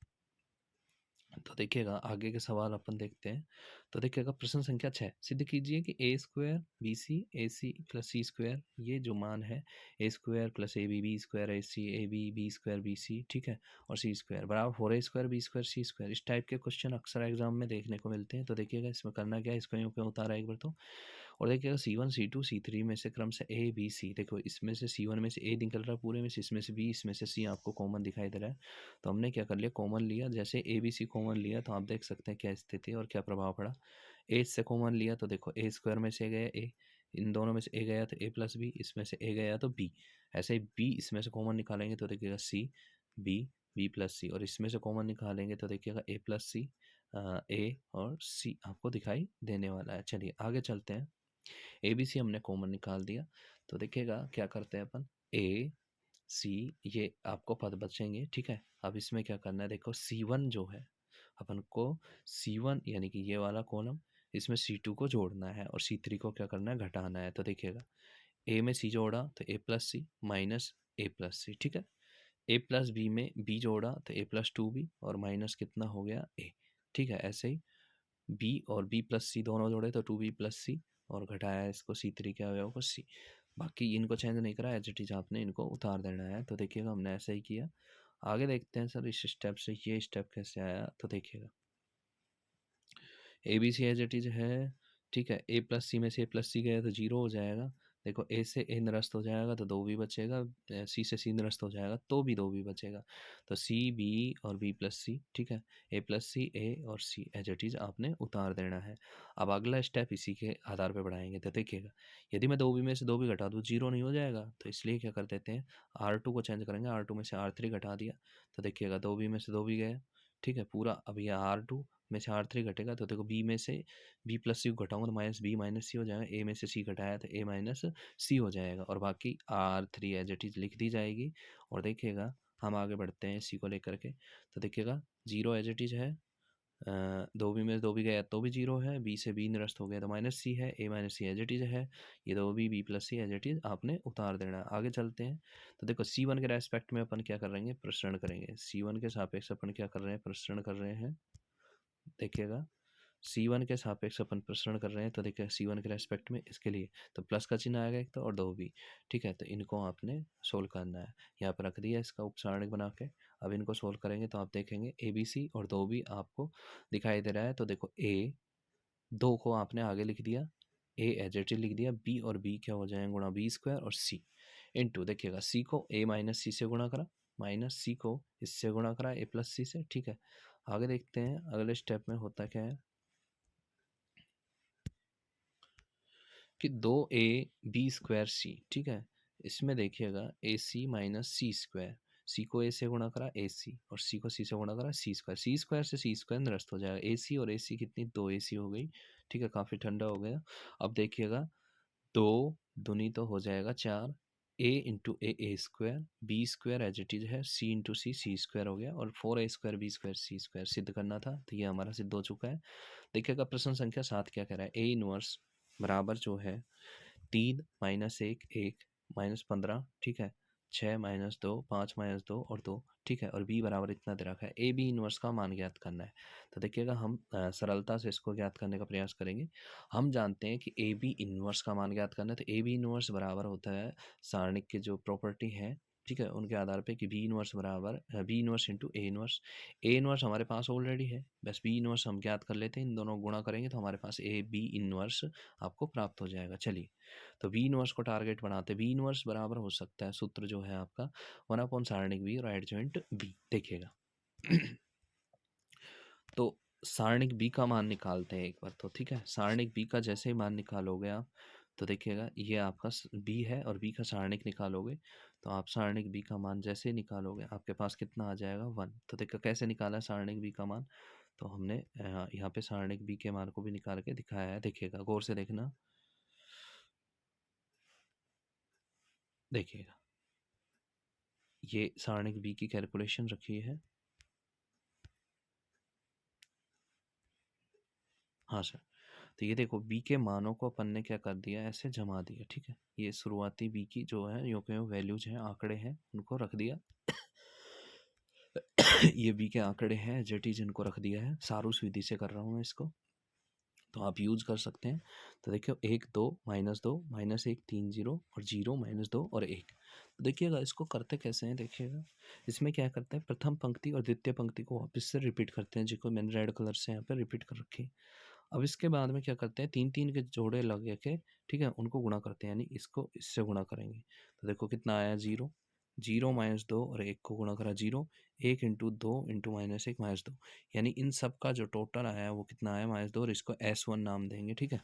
तो देखिएगा आगे के सवाल अपन देखते हैं। तो देखिएगा प्रश्न संख्या 6, सिद्ध कीजिए कि A square B C A C plus C square, ये जो मान है A square plus A B square A C A B square B C, ठीक है, और सी स्क्वायर बराबर 4a स्क्वायर बी स्क्वायर सी स्क्वायर। इस टाइप के क्वेश्चन अक्सर एग्जाम में देखने को मिलते हैं। तो देखिएगा इसमें करना क्या है, इसको यूँ क्यों उतारा एक बार तो, और देखिएगा C1 C2 C3 में से क्रम से ए बी सी, देखो इसमें से C1 में से ए निकल रहा है पूरे में से, इसमें से बी, इसमें से सी आपको कॉमन दिखाई दे रहा है। तो हमने क्या कर लिया, कॉमन लिया, जैसे ए बी सी कॉमन लिया तो आप देख सकते हैं क्या स्थिति और क्या प्रभाव पड़ा। ए से कॉमन लिया तो देखो ए स्क्वायर में से गया ए, इन दोनों में से ए गया तो ए प्लस बी, इसमें से ए गया तो बी, ऐसे ही बी इसमें से कॉमन निकालेंगे तो देखिएगा सी बी बी प्लस सी, और इसमें से कॉमन निकालेंगे तो देखिएगा ए प्लस सी ए और सी आपको दिखाई देने वाला है। चलिए आगे चलते हैं, ए बी सी हमने कॉमन निकाल दिया तो देखिएगा क्या करते हैं अपन, ए सी ये आपको पद बचेंगे, ठीक है। अब इसमें क्या करना है, देखो C1 जो है अपन को C1 यानी कि ये वाला कॉलम, इसमें C2 को जोड़ना है और C3 को क्या करना है, घटाना है। तो देखिएगा ए में सी जोड़ा तो ए प्लस सी माइनस ए प्लस सी, ठीक है। ए प्लस बी में बी जोड़ा तो ए प्लस टू बी और माइनस कितना हो गया ए, ठीक है। ऐसे ही बी और बी प्लस सी दोनों जोड़े तो 2b प्लस सी, और घटाया इसको C3 के अवयव को सी, बाकी इनको चेंज नहीं करा, एज इट इज आपने इनको उतार देना है। तो देखिएगा हमने ऐसे ही किया। आगे देखते हैं सर इस स्टेप से ये स्टेप कैसे आया। तो देखिएगा a b c as it is है, ठीक है, ए प्लस सी में से ए प्लस सी गया तो जीरो हो जाएगा, देखो ए से ए निरस्त हो जाएगा तो 2 बी बचेगा, सी से सी निरस्त हो जाएगा तो भी 2 बी बचेगा। तो सी बी और बी प्लस सी, ठीक है, ए प्लस सी ए और सी एज इट इज़ आपने उतार देना है। अब अगला स्टेप इसी के आधार पे बढ़ाएंगे। तो देखिएगा, यदि मैं 2 बी में से 2 बी घटा दूँ, 0 नहीं हो जाएगा, तो इसलिए क्या कर देते हैं, R2 को चेंज करेंगे, R2 में से R3 घटा दिया, तो देखिएगा 2 बी में से 2 बी गया, ठीक है पूरा। अब ये R2 में से R3 घटेगा, तो देखो बी में से बी प्लस सी को घटाऊंगा तो माइनस बी माइनस सी हो जाएगा, ए में से सी घटाया तो ए माइनस सी हो जाएगा, और बाकी R3 एज इट इज़ लिख दी जाएगी। और देखिएगा हम आगे बढ़ते हैं सी को लेकर के, तो देखिएगा 0 एज इट इज़ है, 2 बी में 2 बी गया तो भी 0 है, बी से बी निरस्त हो गया तो माइनस सी है, A minus C as it is है, ये 2 B plus C as it is आपने उतार देना है। आगे चलते हैं, तो देखो C1 के रेस्पेक्ट में अपन क्या कर रहे हैं, प्रसरण करेंगे। C1 के सापेक्ष अपन क्या कर रहे हैं, प्रसरण कर रहे हैं। देखिएगा C1 के सापेक्ष अपन प्रसरण कर रहे हैं, तो देखिए C1 के रेस्पेक्ट में इसके लिए तो प्लस का चिन्ह आएगा एक तो, और 2 बी, ठीक है, तो इनको आपने सोल्व करना है। यहाँ पर रख दिया इसका उपसारणिक बना के। अब इनको सोल्व करेंगे तो आप देखेंगे ABC और 2B आपको दिखाई दे रहा है। तो देखो A 2 को आपने आगे लिख दिया, A एज इट इज लिख दिया, B और B क्या हो जाएंगे, गुणा B स्क्वायर और C इंटू, देखिएगा C को A माइनस सी से गुणा करा, माइनस सी को इससे गुणा करा A प्लस सी से, ठीक है। आगे देखते हैं अगले स्टेप में होता क्या है कि 2AB² C, ठीक है, इसमें देखिएगा AC माइनस सी स्क्वायर, सी को ए से गुणा करा AC और सी को सी से गुणा करा सी स्क्वायर, सी स्क्वायर से सी स्क्वायर निरस्त हो जाएगा, AC और AC कितनी 2AC हो गई, ठीक है, काफ़ी ठंडा हो गया। अब देखिएगा 2 दूनी तो हो जाएगा 4, A into a square, B square as it is है, C इंटू सी स्क्वायर हो गया, और 4A² B² C² सिद्ध करना था, तो ये हमारा सिद्ध हो चुका है। देखिएगा प्रश्न संख्या 7 क्या कह रहा है, A इनवर्स बराबर जो है 3 माइनस 1 1 माइनस 15, ठीक है, 6 माइनस 2 5 माइनस 2 और 2, ठीक है, और b बराबर इतना दे रखा है। ए बी इनवर्स का मान ज्ञात करना है। तो देखिएगा हम सरलता से इसको ज्ञात करने का प्रयास करेंगे। हम जानते हैं कि ए बी इनवर्स का मान ज्ञात करना है, तो ए बी इनवर्स बराबर होता है सारणिक की जो प्रॉपर्टी है, ठीक है, उनके आधार पे कि बी इनवर्स बराबर b inverse into a inverse. A inverse हमारे पास ऑलरेडी है, बस बी इनवर्स हम ज्ञात कर लेते हैं, इन दोनों गुणा करेंगे तो हमारे पास ए बी इनवर्स आपको प्राप्त हो जाएगा। चलिए, तो बी इनवर्स को टारगेट बनाते, बी इनवर्स बराबर हो सकता है, सूत्र जो है आपका 1 सारणिक बी और एडजॉइंट बी। देखिएगा तो सारणिक बी का मान निकालते हैं एक बार तो, ठीक है, सारणिक बी का जैसे ही मान निकालोगे आप, तो देखिएगा ये आपका बी है और बी का सारणिक निकालोगे, तो आप सारणिक बी का मान जैसे ही निकालोगे आपके पास कितना आ जाएगा 1। तो देखो कैसे निकाला सारणिक बी का मान, तो हमने यहाँ पे सारणिक बी के मान को भी निकाल के दिखाया है। देखिएगा गौर से देखना, देखिएगा ये सारणिक बी की कैलकुलेशन रखी है। हाँ सर, तो ये देखो बी के मानों को अपन ने क्या कर दिया, ऐसे जमा दिया, ठीक है, ये शुरुआती बी की जो है यो के यो वैल्यूज हैं, आंकड़े हैं, उनको रख दिया। ये बी के आंकड़े हैं जेटी जिनको रख दिया है, सारूस विधि से कर रहा हूँ मैं इसको, तो आप यूज कर सकते हैं। तो देखिए 1 2 -2 -1 3 0 और 0 -2 और 1। तो देखिएगा इसको करते कैसे हैं, देखिएगा इसमें क्या करते हैं, प्रथम पंक्ति और द्वितीय पंक्ति को वापस से रिपीट करते हैं, जिसको मैंने रेड कलर से यहाँ पे रिपीट कर रखी है। अब इसके बाद में क्या करते हैं, 3 3 के जोड़े लगे के, ठीक है, उनको गुणा करते हैं, यानी इसको इससे गुणा करेंगे। तो देखो कितना आया 0 0 -2 और 1 को गुणा करा 0 1 इंटू 2 इंटू -1 -2, यानी इन सब का जो टोटल आया वो कितना आया -2, और इसको S1 नाम देंगे, ठीक है।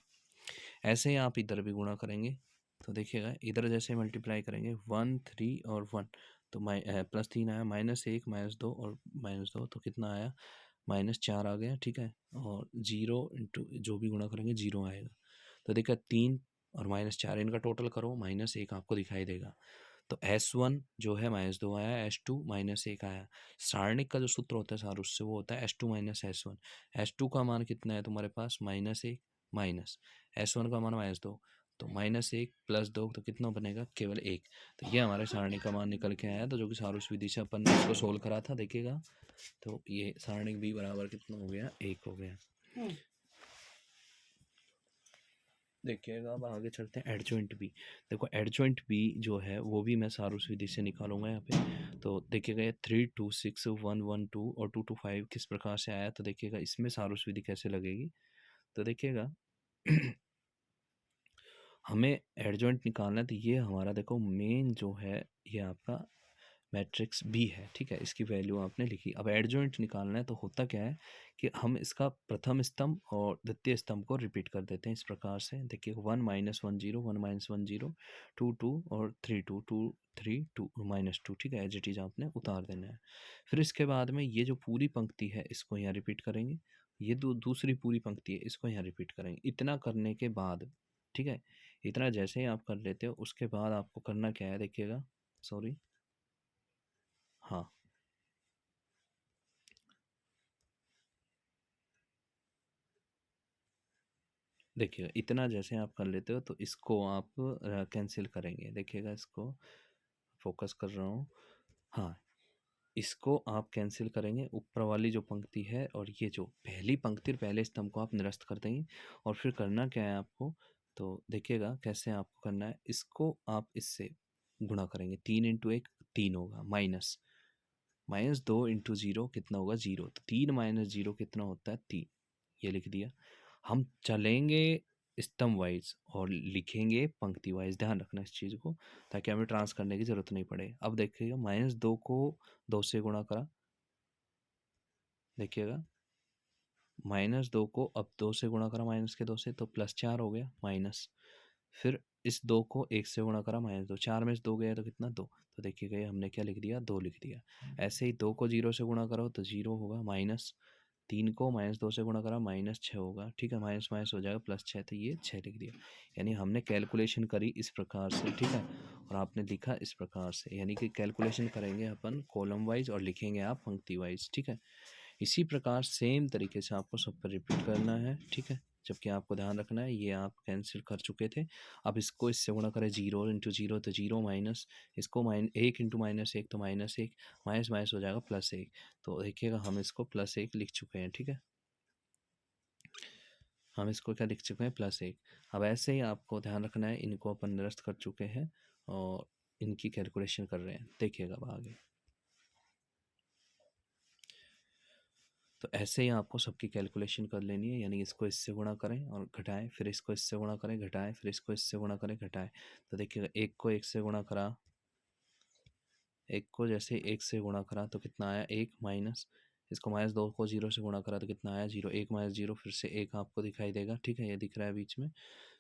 ऐसे ही आप इधर भी गुणा करेंगे, तो देखिएगा इधर जैसे मल्टीप्लाई करेंगे 1 3 और 1, तो +3 आया, -1 -2 और -2, तो कितना आया -4 आ गया, ठीक है, और 0 इंटू जो भी गुणा करेंगे 0 आएगा। तो देखिए 3 और -4 इनका टोटल करो, -1 आपको दिखाई देगा। तो S1 जो है -2 आया, S2 -1 आया। सारणिक का जो सूत्र होता है सार उससे वो होता है S2 - S1। S2 का मान कितना है तुम्हारे पास, -1 माइनस S1 का मान -2, तो -1 + 2 तो कितना बनेगा, केवल 1। तो ये हमारे सारणी का मान निकल के आया, तो जो कि सारूस विधि से अपन ने इसको सोल्व करा था। देखिएगा तो ये सारणिक बी बराबर कितना हो गया, 1 हो गया। देखिएगा अब आगे चलते हैं एडजॉइंट बी। देखो एडजॉइंट बी जो है वो भी मैं सारूस विधि से निकालूंगा यहाँ पे। तो देखिएगा ये 3 2 6 1 1 2 और 2 2 5 किस प्रकार से आया, तो देखिएगा इसमें सारूस विधि कैसे लगेगी। तो देखिएगा हमें एडजॉइंट निकालना है, तो ये हमारा देखो मेन जो है ये आपका मैट्रिक्स बी है, ठीक है, इसकी वैल्यू आपने लिखी। अब एडजॉइंट निकालना है तो होता क्या है कि हम इसका प्रथम स्तंभ और द्वितीय स्तंभ को रिपीट कर देते हैं इस प्रकार से। देखिए 1 - 1 0 1 - 1 0 2 2 और 3 2 2 3 2 -2, ठीक है, एज इट इज आपने उतार देना है। फिर इसके बाद में ये जो पूरी पंक्ति है इसको यहाँ रिपीट करेंगे, ये दूसरी पूरी पंक्ति है इसको यहाँ रिपीट करेंगे। इतना करने के बाद, ठीक है, इतना जैसे ही आप कर लेते हो उसके बाद आपको करना क्या है, देखिएगा, सॉरी, हाँ, देखिएगा इतना जैसे आप कर लेते हो तो इसको आप कैंसिल करेंगे। देखिएगा इसको फोकस कर रहा हूँ, हाँ, इसको आप कैंसिल करेंगे। ऊपर वाली जो पंक्ति है और ये जो पहली पंक्ति पहले स्तंभ को आप निरस्त कर देंगे। और फिर करना क्या है आपको, तो देखिएगा कैसे आपको करना है, इसको आप इससे गुणा करेंगे। 3 × 1 3 होगा, -2 × 0 कितना होगा, 0। तो 3 - 0 कितना होता है, 3, ये लिख दिया। हम चलेंगे स्तंभ वाइज और लिखेंगे पंक्ति वाइज, ध्यान रखना इस चीज़ को, ताकि हमें ट्रांस करने की ज़रूरत नहीं पड़े। अब देखिएगा -2 को 2 से गुणा करा, देखिएगा -2 को अब 2 से गुणा करा, माइनस के 2 से, तो +4 हो गया माइनस। फिर इस 2 को 1 से गुणा करा, -2, 4 में से 2 गया तो कितना, 2। तो देखिएगा ये हमने क्या लिख दिया, 2 लिख दिया। ऐसे ही 2 को 0 से गुणा करो तो 0 होगा, माइनस 3 को -2 से गुणा करा, -6 होगा, ठीक है, माइनस माइनस हो जाएगा, +6, तो ये 6 लिख दिया। यानी हमने कैलकुलेशन करी इस प्रकार से, ठीक है, और आपने लिखा इस प्रकार से। यानी कि कैलकुलेशन करेंगे अपन कॉलम वाइज और लिखेंगे आप पंक्ति वाइज, ठीक है। इसी प्रकार सेम तरीके से आपको सब पर रिपीट करना है, ठीक है। जबकि आपको ध्यान रखना है ये आप कैंसिल कर चुके थे। अब इसको इससे गुणा करें, 0 × 0 तो 0 माइनस, इसको 1 × -1 तो -1, माइनस माइनस हो जाएगा +1। तो देखिएगा हम इसको +1 लिख चुके हैं, ठीक है, हम इसको क्या लिख चुके हैं, +1। अब ऐसे ही आपको ध्यान रखना है, इनको अपन निरस्त कर चुके हैं और इनकी कैलकुलेशन कर रहे हैं। देखिएगा अब आगे, तो ऐसे ही आपको सबकी कैलकुलेशन कर लेनी है। यानी इसको इससे गुणा करें और घटाएं, फिर इसको इससे गुणा करें, घटाएं, फिर इसको इससे गुणा करें, घटाएं। तो देखिएगा 1 को 1 से गुणा करा, 1 को जैसे 1 से गुणा करा तो कितना आया, 1, माइनस इसको -2 को 0 से गुणा करा तो कितना आया, 0, 1 - 0, फिर से 1 आपको दिखाई देगा, ठीक है, ये दिख रहा है बीच में।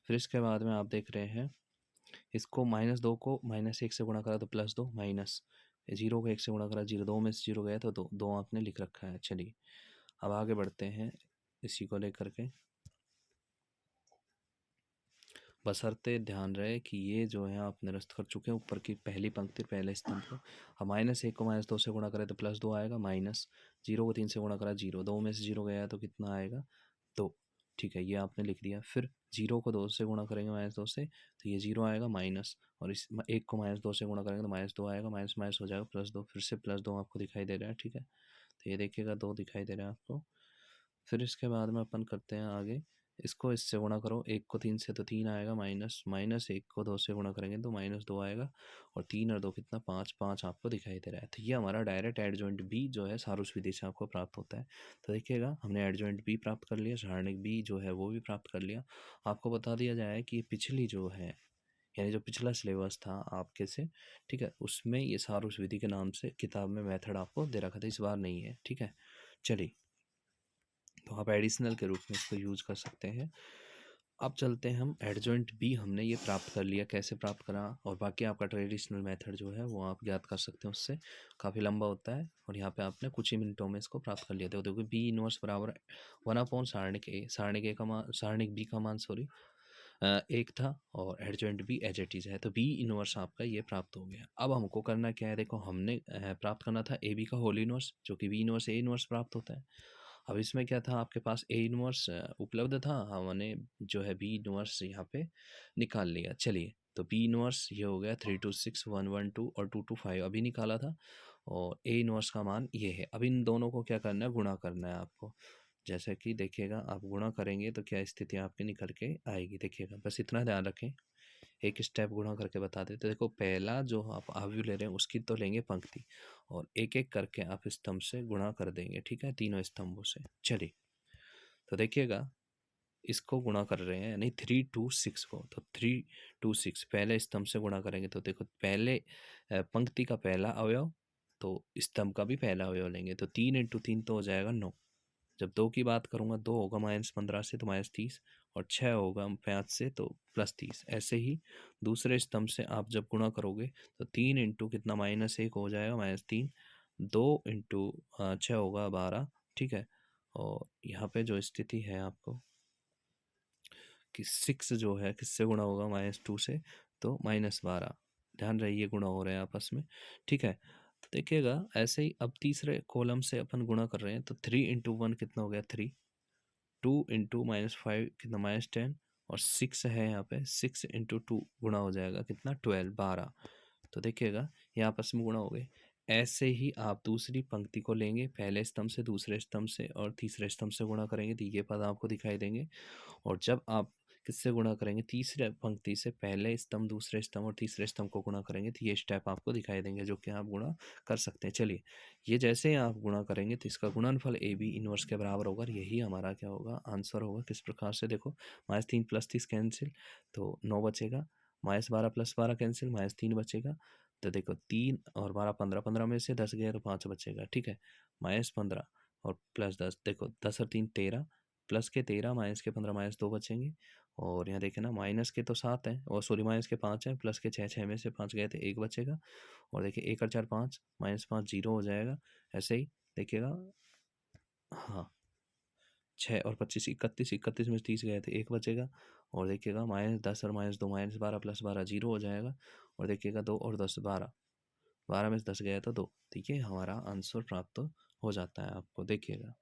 फिर इसके बाद में आप देख रहे हैं, इसको -2 को -1 से गुणा करा तो +2, माइनस 0 को 1 से गुणा करा, 0, 2 में से 0 गया तो 2, 2 आपने लिख रखा है। चलिए अब आगे बढ़ते हैं इसी को लेकर के। बशर्ते ध्यान रहे कि ये जो है आप निरस्त कर चुके हैं ऊपर की पहली पंक्ति पहले स्तंभ को। हम -1 को -2 से गुणा करें तो +2 आएगा, माइनस 0 को 3 से गुणा करा, 0, 2 में से 0 गया तो कितना आएगा, 2, ठीक है, ये आपने लिख दिया। फिर 0 को 2 से गुणा करेंगे -2 से तो ये 0 आएगा, माइनस, और इस 1 को -2 से गुणा करेंगे तो -2 आएगा, माइनस माइनस हो जाएगा +2, फिर से +2 आपको दिखाई दे रहा है, ठीक है, तो ये देखिएगा 2 दिखाई दे रहा है आपको। फिर इसके बाद में अपन करते हैं आगे, इसको इससे गुणा करो, 1 को 3 से तो 3 आएगा, माइनस माइनस 1 को 2 से गुणा करेंगे तो -2 आएगा, और 3 और 2 कितना, 5, 5 आपको दिखाई दे रहा है। तो ये हमारा डायरेक्ट एडजॉइंट बी जो है सारूस विधि से आपको प्राप्त होता है। तो देखिएगा हमने एडजॉइंट बी प्राप्त कर लिया, सारणिक बी जो है वो भी प्राप्त कर लिया। आपको बता दिया जाए कि पिछली जो है, यानी जो पिछला सिलेबस था आपके से, ठीक है, उसमें ये सारूस विधि के नाम से किताब में मेथड आपको दे रखा था, इस बार नहीं है, ठीक है। चलिए, तो आप एडिशनल के रूप में इसको यूज़ कर सकते हैं। अब चलते हैं हम एडजॉइंट बी, हमने ये प्राप्त कर लिया, कैसे प्राप्त करा, और बाकी आपका ट्रेडिशनल मेथड जो है वो आप ज्ञात कर सकते हैं, उससे काफ़ी लंबा होता है और यहाँ पे आपने कुछ ही मिनटों में इसको प्राप्त कर लिया। तो देखो बी इनवर्स बराबर 1/सारणिक ए, सारणिक ए का मान, सारणिक बी का मान, सॉरी, 1 था, और adjoint b as it is है, तो बी इनवर्स आपका ये प्राप्त हो गया। अब हमको करना क्या है, देखो हमने प्राप्त करना था ए बी का होल इनवर्स, जो कि बी इनवर्स ए इनवर्स प्राप्त होता है। अब इसमें क्या था, आपके पास ए इनवर्स उपलब्ध था, हमने जो है बी इनवर्स यहाँ पे निकाल लिया। चलिए, तो बी इनवर्स ये हो गया 3 2 6 1 1 2 और 2 2 5 अभी निकाला था, और ए इनवर्स का मान ये है। अब इन दोनों को क्या करना है, गुणा करना है आपको। जैसा कि देखिएगा आप गुणा करेंगे तो क्या स्थिति आपकी निकल के आएगी, देखिएगा, बस इतना ध्यान रखें, एक स्टेप गुणा करके बता देते। देखो पहला जो आप आव्यू ले रहे हैं उसकी तो लेंगे पंक्ति, और एक एक करके आप स्तंभ से गुणा कर देंगे, ठीक है, तीनों स्तंभों से। चलिए, तो देखिएगा इसको गुणा कर रहे हैं यानी 3 टू 6 को, तो 3 टू 6 पहले स्तंभ से गुणा करेंगे तो देखो पहले पंक्ति का पहला अवयव तो स्तंभ का भी पहला अवयव लेंगे, तो 3 इंटू 3 तो हो जाएगा 9। जब 2 की बात करूँगा 2 होगा -15 से तो -30 और 6 होगा 5 से तो +30। ऐसे ही दूसरे स्तंभ से आप जब गुणा करोगे तो 3 इंटू कितना -1 हो जाएगा -3, 2 इंटू 6 होगा 12, ठीक है। और यहाँ पे जो स्थिति है आपको कि 6 जो है किससे गुणा होगा -2 से, तो -12। ध्यान रहे ये गुणा हो रहे हैं आपस में, ठीक है। तो देखिएगा ऐसे ही अब तीसरे कॉलम से अपन गुणा कर रहे हैं तो 3 इंटू 1 कितना हो गया 3, 2 इंटू -5 कितना -10 और 6 है यहाँ पे, 6 इंटू 2 गुणा हो जाएगा कितना 12 12। तो देखिएगा ये आपस में गुणा हो गए। ऐसे ही आप दूसरी पंक्ति को लेंगे, पहले स्तंभ से, दूसरे स्तंभ से और तीसरे स्तंभ से गुणा करेंगे तो ये पद आपको दिखाई देंगे। और जब आप किससे गुणा करेंगे, तीसरे पंक्ति से पहले स्तंभ, दूसरे स्तंभ और तीसरे स्तंभ को गुणा करेंगे तो ये स्टेप आपको दिखाई देंगे जो कि आप गुणा कर सकते हैं। चलिए ये जैसे ही आप गुणा करेंगे तो इसका गुणनफल ए बी इनवर्स के बराबर होगा और यही हमारा क्या होगा आंसर होगा। किस प्रकार से देखो -3 + 30 कैंसिल तो 9 बचेगा, -12 + 12 कैंसिल -3 बचेगा। तो देखो 3 और 12 15, 15 में से 10 गया तो 5 बचेगा, ठीक है। -15 और +10 देखो 10 और 3 13, प्लस के 13 माइनस के 15 -2 बचेंगे। और यहाँ देखें ना माइनस के तो 7 हैं और सॉरी माइनस के 5 हैं, प्लस के 6 6 में से 5 गए थे 1 बचेगा। और देखिए 1 और 4 5 -5 0 हो जाएगा। ऐसे ही देखिएगा हाँ 6 और 25 31, 31 में से 30 गए थे 1 बचेगा। और देखिएगा -10 और -2 -12 + 12 0 हो जाएगा। और देखिएगा 2 और 10 12, 12 में से 10 गया तो 2, ठीक है हमारा आंसर प्राप्त हो जाता है आपको। देखिएगा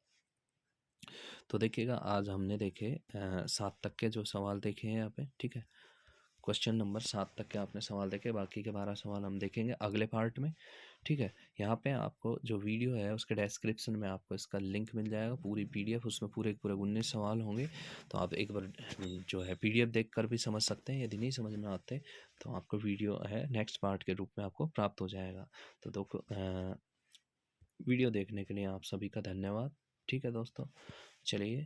तो देखिएगा आज हमने देखे 7 तक के जो सवाल देखे हैं यहाँ पे, ठीक है। क्वेश्चन नंबर 7 तक के आपने सवाल देखे, बाकी के 12 सवाल हम देखेंगे अगले पार्ट में, ठीक है। यहाँ पे आपको जो वीडियो है उसके डिस्क्रिप्शन में आपको इसका लिंक मिल जाएगा, पूरी पीडीएफ, उसमें पूरे पूरे 19 सवाल होंगे। तो आप एक बार जो है पीडीएफ देखकर भी समझ सकते हैं, यदि नहीं समझ में आते तो आपको वीडियो है नेक्स्ट पार्ट के रूप में आपको प्राप्त हो जाएगा। तो वीडियो देखने के लिए आप सभी का धन्यवाद, ठीक है दोस्तों। चलिए